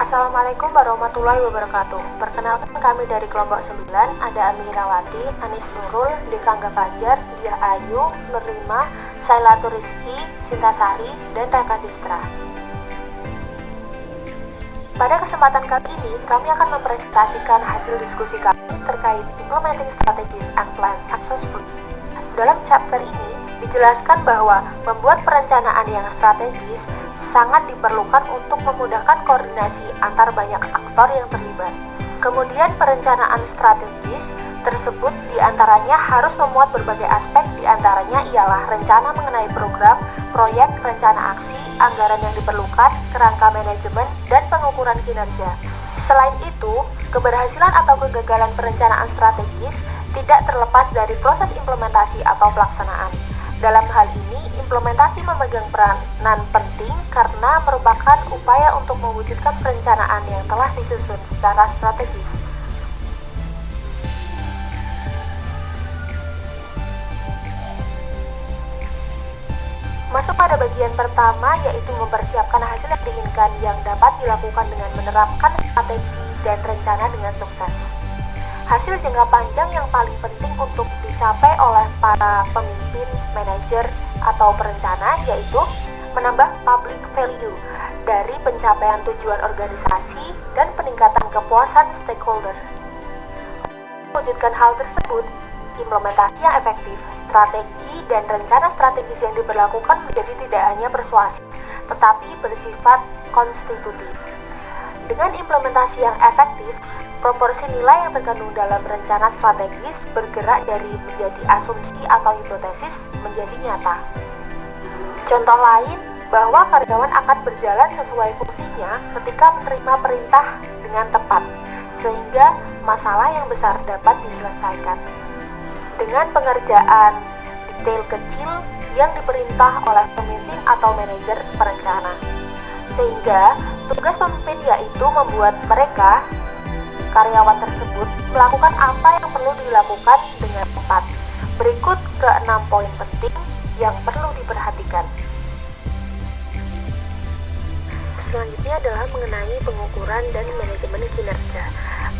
Assalamualaikum warahmatullahi wabarakatuh. Perkenalkan kami dari kelompok 9, ada Amirawati, Anis Nurul, Devangga Fajar, Diah Ayu, Nurlima, Sailatu Rizki, Sintasari, dan Raka Distra. Pada kesempatan kali ini, kami akan mempresentasikan hasil diskusi kami terkait Implementing Strategies and Plan Successfully. Dalam chapter ini, dijelaskan bahwa membuat perencanaan yang strategis sangat diperlukan untuk memudahkan koordinasi antar banyak aktor yang terlibat. Kemudian perencanaan strategis tersebut diantaranya harus memuat berbagai aspek, diantaranya ialah rencana mengenai program, proyek, rencana aksi, anggaran yang diperlukan, kerangka manajemen, dan pengukuran kinerja. Selain itu, keberhasilan atau kegagalan perencanaan strategis tidak terlepas dari proses implementasi atau pelaksanaan. Dalam hal ini, implementasi memegang peranan penting karena merupakan upaya untuk mewujudkan perencanaan yang telah disusun secara strategis. Masuk pada bagian pertama, yaitu mempersiapkan hasil yang diinginkan yang dapat dilakukan dengan menerapkan strategi dan rencana dengan sukses. Hasil jangka panjang yang paling penting untuk dicapai oleh para pemimpin, manajer, atau perencana yaitu menambah public value dari pencapaian tujuan organisasi dan peningkatan kepuasan stakeholder. Mewujudkan hal tersebut, implementasi yang efektif, strategi dan rencana strategis yang diberlakukan menjadi tidak hanya persuasif, tetapi bersifat konstitutif. Dengan implementasi yang efektif, proporsi nilai yang terkandung dalam rencana strategis bergerak dari menjadi asumsi atau hipotesis menjadi nyata. Contoh lain, bahwa karyawan akan berjalan sesuai fungsinya ketika menerima perintah dengan tepat, sehingga masalah yang besar dapat diselesaikan. Dengan pengerjaan detail kecil yang diperintah oleh pemimpin atau manajer perencana, sehingga tugas pemimpin yaitu membuat mereka, karyawan tersebut, melakukan apa yang perlu dilakukan dengan tepat. Berikut ke 6 poin penting yang perlu diperhatikan. Selanjutnya adalah mengenai pengukuran dan manajemen kinerja.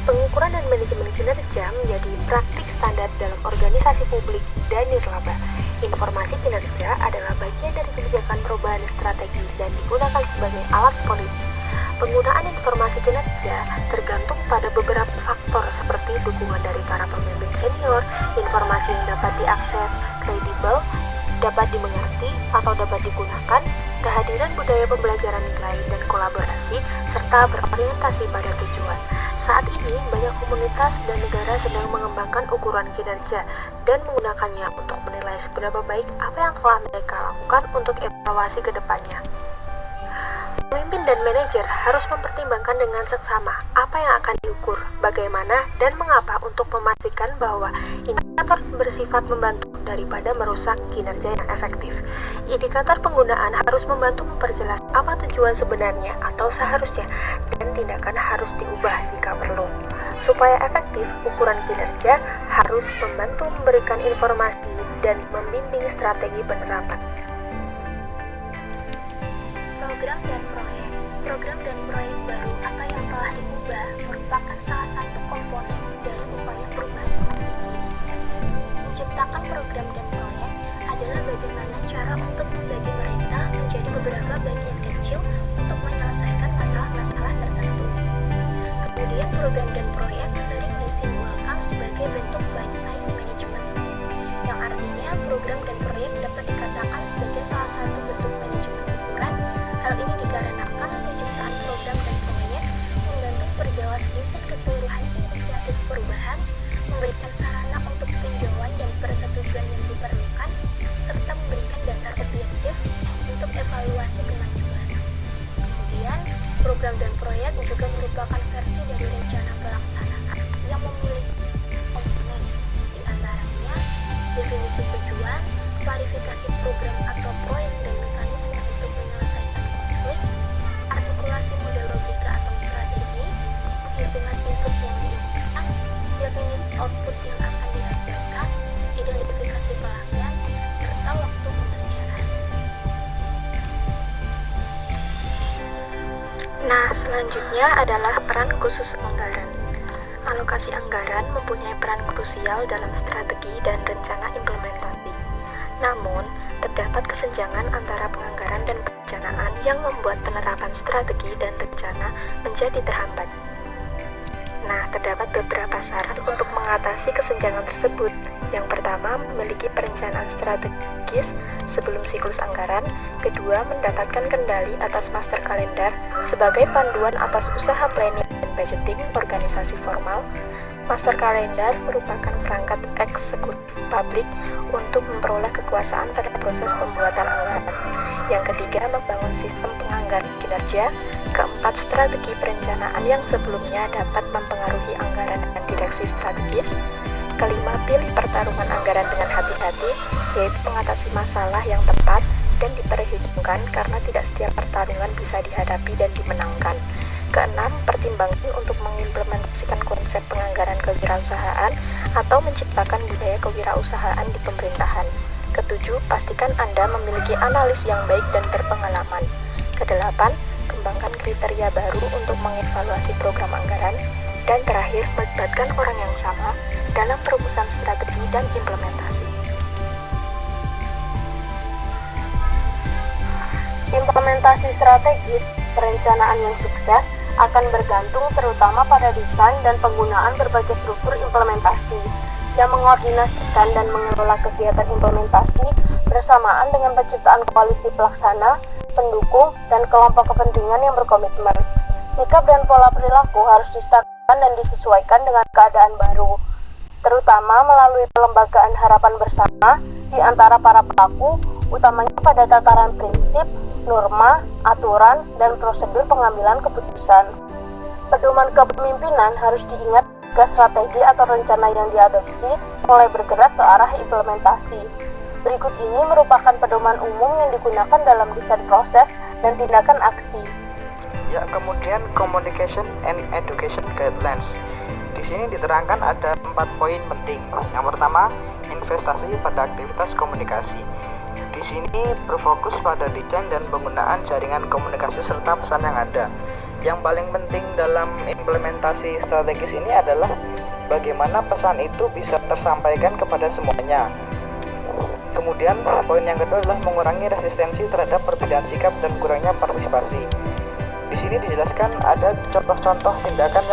Pengukuran dan manajemen kinerja menjadi praktik standar dalam organisasi publik dan nirlaba. Informasi kinerja adalah bagian dari kebijakan perubahan strategi dan digunakan sebagai alat politik. Penggunaan informasi kinerja tergantung pada beberapa faktor seperti dukungan dari para pemimpin senior, informasi yang dapat diakses, kredibel, dapat dimengerti atau dapat digunakan, kehadiran budaya pembelajaran nilai dan kolaborasi, serta berorientasi pada tujuan. Saat ini, banyak komunitas dan negara sedang mengembangkan ukuran kinerja dan menggunakannya untuk menilai seberapa baik apa yang telah mereka lakukan untuk evaluasi ke depannya. Pemimpin dan manajer harus mempertimbangkan dengan seksama apa yang akan diukur, bagaimana, dan mengapa untuk memastikan bahwa indikator bersifat membantu daripada merusak kinerja yang efektif. Indikator penggunaan harus membantu memperjelas apa tujuan sebenarnya atau seharusnya, dan tindakan harus diubah jika perlu. Supaya efektif, ukuran kinerja harus membantu memberikan informasi dan membimbing strategi penerapan. Program dan proyek baru atau yang telah diubah merupakan salah satu komponen dari upaya perubahan strategis. Menciptakan program dan proyek adalah bagaimana cara untuk membagi mereka menjadi beberapa bagian kecil untuk menyelesaikan masalah-masalah tertentu. Kemudian program dan proyek sering disimbolkan sebagai bentuk bite-size management, yang artinya program dan proyek dapat dikatakan sebagai salah satu bentuk manajemen ukuran. Hal ini dikarenakan penciptaan program dan proyek membantu perjelas desain keseluruhan inisiatif perubahan, memberikan sarana untuk tinjauan dan persetujuan yang diperlukan, serta memberikan dasar objektif untuk evaluasi kemajuan. Kemudian, program dan proyek juga merupakan versi dari rencana pelaksanaan yang memiliki komponen, di antaranya definisi tujuan, klarifikasi program atau proyek dan mekanisme untuk menyelesaikan konflik, artikulasi model logika atau strategi, penghitungan input yang diinginkan, definisi output yang akan dihasilkan, identifikasi pelanggan, serta waktu pengerjaan. Nah, Selanjutnya adalah peran khusus anggaran. Alokasi anggaran mempunyai peran krusial dalam strategi dan rencana implementasi. Namun, terdapat kesenjangan antara penganggaran dan perencanaan yang membuat penerapan strategi dan rencana menjadi terhambat. Nah, terdapat beberapa syarat untuk mengatasi kesenjangan tersebut. Yang pertama, memiliki perencanaan strategis sebelum siklus anggaran. Kedua, mendapatkan kendali atas master kalendar sebagai panduan atas usaha planning dan budgeting organisasi formal. Master kalendar merupakan perangkat eksekutif publik untuk memperoleh kekuasaan pada proses pembuatan anggaran. Yang ketiga, membangun sistem penganggaran kinerja. Keempat, strategi perencanaan yang sebelumnya dapat mempengaruhi anggaran dan direksi strategis. Kelima, pilih pertarungan anggaran dengan hati-hati, yaitu mengatasi masalah yang tepat dan diperhitungkan karena tidak setiap pertarungan bisa dihadapi dan dimenangkan. Keenam, pertimbangan untuk mengimplementasikan konsep penganggaran kewirausahaan atau menciptakan budaya kewirausahaan di pemerintahan. Ketujuh, pastikan Anda memiliki analis yang baik dan berpengalaman. Kedelapan, kembangkan kriteria baru untuk mengevaluasi program anggaran. Dan terakhir, melibatkan orang yang sama dalam perumusan strategi dan implementasi. Implementasi strategis perencanaan yang sukses akan bergantung terutama pada desain dan penggunaan berbagai struktur implementasi yang mengordinasikan dan mengelola kegiatan implementasi bersamaan dengan penciptaan koalisi pelaksana, pendukung, dan kelompok kepentingan yang berkomitmen. Sikap dan pola perilaku harus distabilkan dan disesuaikan dengan keadaan baru, terutama melalui pelembagaan harapan bersama di antara para pelaku, utamanya pada tataran prinsip, norma, aturan, dan prosedur pengambilan keputusan. Pedoman kepemimpinan harus diingat jika strategi atau rencana yang diadopsi mulai bergerak ke arah implementasi. Berikut ini merupakan pedoman umum yang digunakan dalam desain proses dan tindakan aksi. Ya, kemudian Communication and Education Guidelines. Di sini diterangkan ada 4 poin penting. Yang pertama, investasi pada aktivitas komunikasi. Di sini berfokus pada desain dan penggunaan jaringan komunikasi serta pesan yang ada. Yang paling penting dalam implementasi strategis ini adalah bagaimana pesan itu bisa tersampaikan kepada semuanya. Kemudian poin yang kedua adalah mengurangi resistensi terhadap perbedaan sikap dan kurangnya partisipasi. Di sini dijelaskan ada contoh-contoh tindakan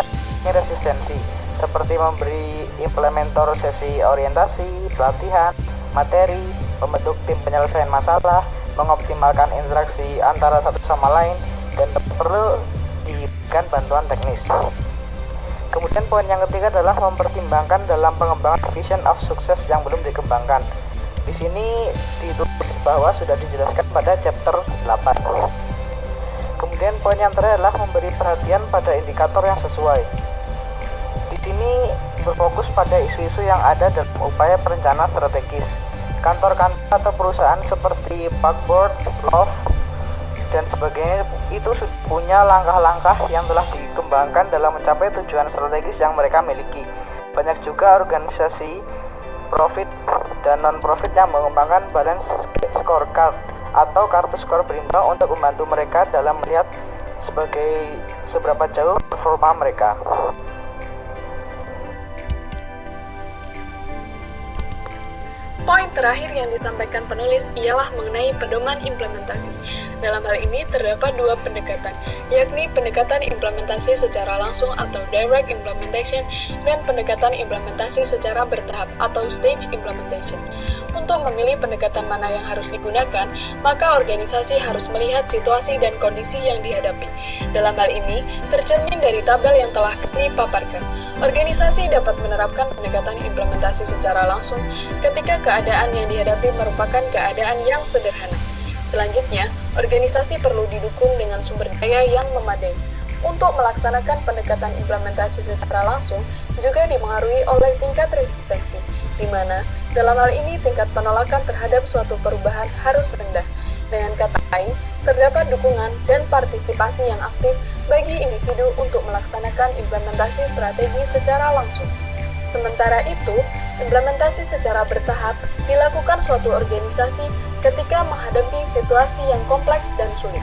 yang resistensi, seperti memberi implementator sesi orientasi, pelatihan, materi, membentuk tim penyelesaian masalah, mengoptimalkan interaksi antara satu sama lain, dan perlu diberikan bantuan teknis. Kemudian poin yang ketiga adalah mempertimbangkan dalam pengembangan vision of success yang belum dikembangkan. Di sini ditulis bahwa sudah dijelaskan pada chapter 8. Kemudian poin yang terakhir adalah memberi perhatian pada indikator yang sesuai. Di sini berfokus pada isu-isu yang ada dalam upaya perencanaan strategis. Kantor-kantor atau perusahaan seperti Parkboard, Love, dan sebagainya itu sudah punya langkah-langkah yang telah dikembangkan dalam mencapai tujuan strategis yang mereka miliki. Banyak juga organisasi profit dan non-profit yang mengembangkan balance scorecard atau kartu skor berimbang untuk membantu mereka dalam melihat seberapa jauh performa mereka. Poin terakhir yang disampaikan penulis ialah mengenai pedoman implementasi. Dalam hal ini terdapat 2 pendekatan, yakni pendekatan implementasi secara langsung atau direct implementation dan pendekatan implementasi secara bertahap atau stage implementation. Untuk memilih pendekatan mana yang harus digunakan, maka organisasi harus melihat situasi dan kondisi yang dihadapi. Dalam hal ini, tercermin dari tabel yang telah kami paparkan. Organisasi dapat menerapkan pendekatan implementasi secara langsung ketika keadaan yang dihadapi merupakan keadaan yang sederhana. Selanjutnya, organisasi perlu didukung dengan sumber daya yang memadai. Untuk melaksanakan pendekatan implementasi secara langsung juga dipengaruhi oleh tingkat resistensi, di mana dalam hal ini tingkat penolakan terhadap suatu perubahan harus rendah. Dengan kata lain, terdapat dukungan dan partisipasi yang aktif bagi individu untuk melaksanakan implementasi strategi secara langsung. Sementara itu, implementasi secara bertahap dilakukan suatu organisasi ketika menghadapi situasi yang kompleks dan sulit.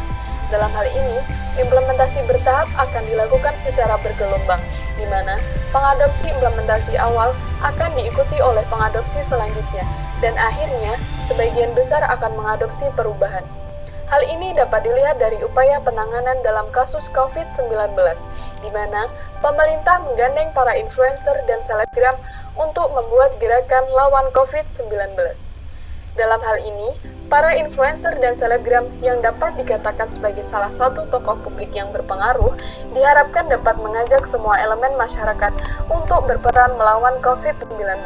Dalam hal ini, Implementasi bertahap akan dilakukan secara bergelombang, di mana pengadopsi implementasi awal akan diikuti oleh pengadopsi selanjutnya, dan akhirnya sebagian besar akan mengadopsi perubahan. Hal ini dapat dilihat dari upaya penanganan dalam kasus COVID-19, di mana pemerintah menggandeng para influencer dan selebgram untuk membuat gerakan lawan COVID-19. Dalam hal ini, para influencer dan selebgram yang dapat dikatakan sebagai salah satu tokoh publik yang berpengaruh diharapkan dapat mengajak semua elemen masyarakat untuk berperan melawan COVID-19.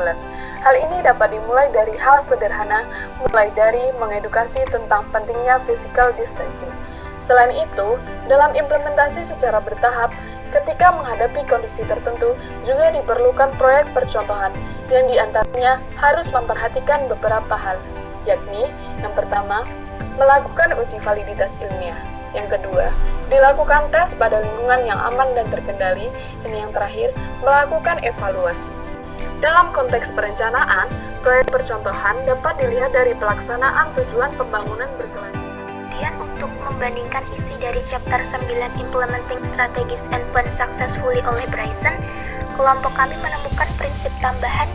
Hal ini dapat dimulai dari hal sederhana, mulai dari mengedukasi tentang pentingnya physical distancing. Selain itu, dalam implementasi secara bertahap, ketika menghadapi kondisi tertentu, juga diperlukan proyek percontohan, yang diantaranya harus memperhatikan beberapa hal, yakni yang pertama, melakukan uji validitas ilmiah. Yang kedua, dilakukan tes pada lingkungan yang aman dan terkendali. Dan yang terakhir, melakukan evaluasi. Dalam konteks perencanaan, proyek percontohan dapat dilihat dari pelaksanaan tujuan pembangunan berkelanjutan. Kemudian untuk membandingkan isi dari chapter 9 Implementing Strategies and Plan Successfully oleh Bryson, kelompok kami menemukan prinsip tambahan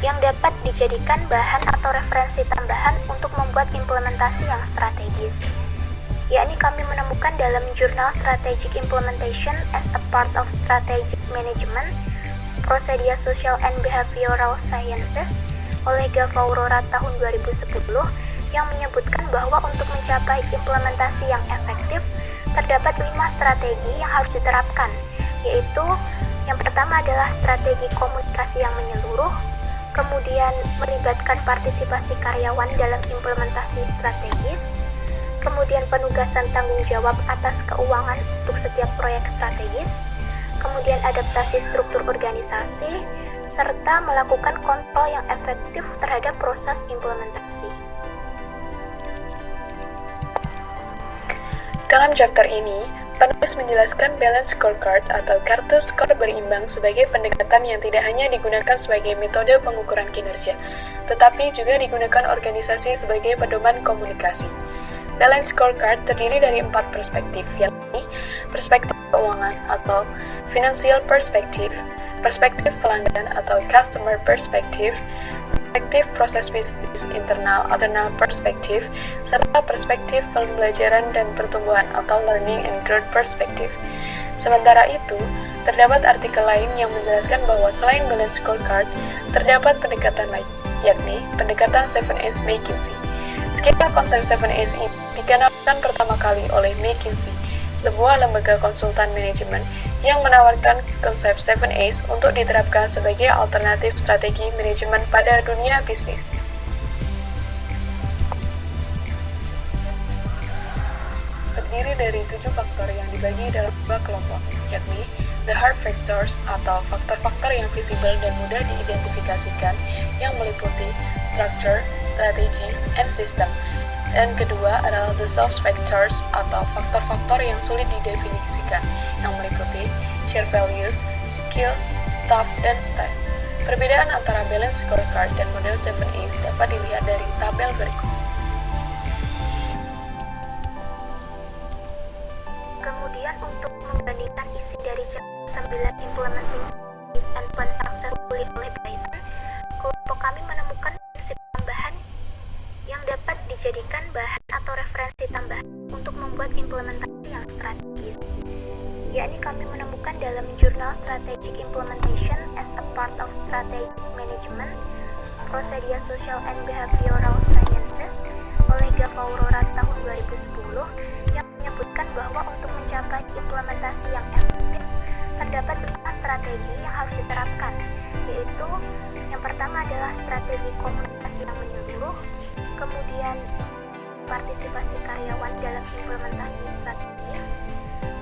yang dapat dijadikan bahan atau referensi tambahan untuk membuat implementasi yang strategis. Yakni kami menemukan dalam jurnal Strategic Implementation as a Part of Strategic Management, Procedia Social and Behavioral Sciences oleh Gava Aurora tahun 2010, yang menyebutkan bahwa untuk mencapai implementasi yang efektif, terdapat 5 strategi yang harus diterapkan, yaitu yang pertama adalah strategi komunikasi yang menyeluruh, kemudian melibatkan partisipasi karyawan dalam implementasi strategis, kemudian penugasan tanggung jawab atas keuangan untuk setiap proyek strategis, kemudian adaptasi struktur organisasi, serta melakukan kontrol yang efektif terhadap proses implementasi. Dalam chapter ini, penulis menjelaskan balance scorecard atau kartu skor berimbang sebagai pendekatan yang tidak hanya digunakan sebagai metode pengukuran kinerja, tetapi juga digunakan organisasi sebagai pedoman komunikasi. Balance scorecard terdiri dari 4 perspektif, yakni perspektif keuangan atau financial perspective, perspektif pelanggan atau customer perspective, perspektif proses bisnis internal atau perspektif, serta perspektif pembelajaran dan pertumbuhan atau learning and growth perspective. Sementara itu, terdapat artikel lain yang menjelaskan bahwa selain balance scorecard, terdapat pendekatan lain, yakni pendekatan 7S McKinsey. Skema konsep 7S ini dikenalkan pertama kali oleh McKinsey, sebuah lembaga konsultan manajemen yang menawarkan konsep 7A's untuk diterapkan sebagai alternatif strategi manajemen pada dunia bisnis. Terdiri dari 7 faktor yang dibagi dalam 2 kelompok, yakni the hard factors atau faktor-faktor yang visible dan mudah diidentifikasikan yang meliputi structure, strategi, and system. Dan kedua adalah the soft factors atau faktor-faktor yang sulit didefinisikan yang meliputi share values, skills, staff, dan style. Perbedaan antara balance scorecard dan model 7A's dapat dilihat dari tabel berikut. Kemudian untuk membandingkan isi dari chapter 9 Implementing Strategies and Plan Successfully oleh Bryson, kelompok kami menemukan prinsip tambahan yang dapat dijadikan bahan atau referensi tambahan untuk membuat implementasi yang strategis. Yakni kami menemukan dalam jurnal Strategic Implementation as a Part of Strategic Management, Procedia Social and Behavioral Sciences oleh Gava Aurora tahun 2010, yang menyebutkan bahwa untuk mencapai implementasi yang efektif, terdapat 5 strategi yang harus diterapkan, yaitu yang pertama adalah strategi komunikasi yang menyeluruh, kemudian partisipasi karyawan dalam implementasi strategis,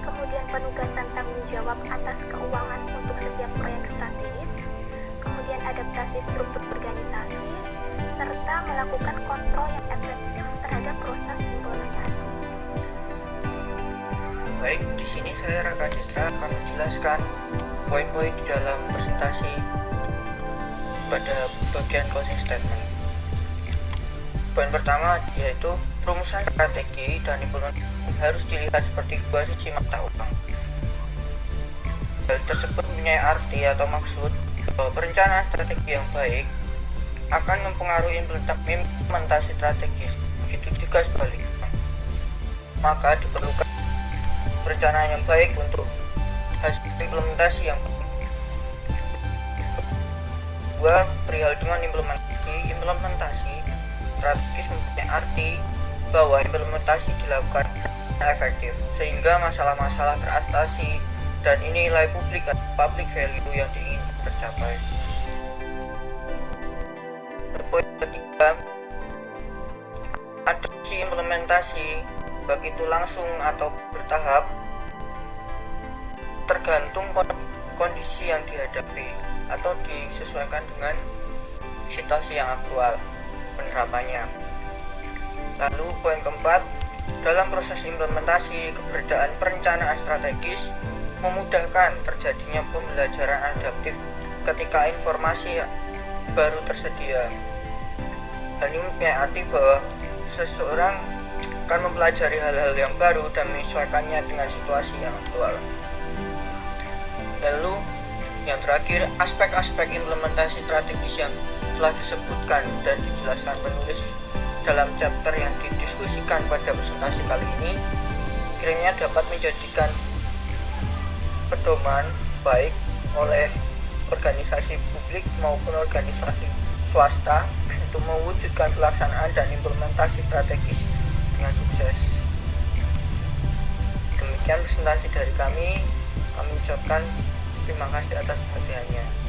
kemudian penugasan tanggung jawab atas keuangan untuk setiap proyek strategis, kemudian adaptasi struktur organisasi, serta melakukan kontrol yang efektif terhadap proses implementasi. Baik, di sini saya Raka Desra akan menjelaskan poin-poin di dalam presentasi pada bagian closing statement. Poin pertama yaitu rumusan strategi dan implementasi harus dilihat seperti dua sisi mata uang. Hal tersebut mempunyai arti atau maksud bahwa perencanaan strategi yang baik akan mempengaruhi implementasi strategis, begitu juga sebaliknya. Maka diperlukan perencanaan yang baik untuk hasil implementasi yang baik. Dua, perihal dengan implementasi strategis mempunyai arti bahwa implementasi dilakukan efektif sehingga masalah-masalah teratasi dan nilai publik atau public value yang diinginkan tercapai. Poin ketiga, adopsi implementasi baik itu langsung atau bertahap tergantung kondisi yang dihadapi atau disesuaikan dengan situasi yang aktual penerapannya. Lalu poin keempat, dalam proses implementasi keberadaan perencanaan strategis memudahkan terjadinya pembelajaran adaptif ketika informasi baru tersedia. Hal ini mempunyai arti bahwa seseorang akan mempelajari hal-hal yang baru dan menyesuaikannya dengan situasi yang aktual. Lalu yang terakhir, aspek-aspek implementasi strategis yang telah disebutkan dan dijelaskan penulis dalam chapter yang didiskusikan pada presentasi kali ini kiranya dapat menjadikan pedoman baik oleh organisasi publik maupun organisasi swasta untuk mewujudkan pelaksanaan dan implementasi strategis dengan sukses. Demikian presentasi dari kami ucapkan terima kasih atas perhatiannya.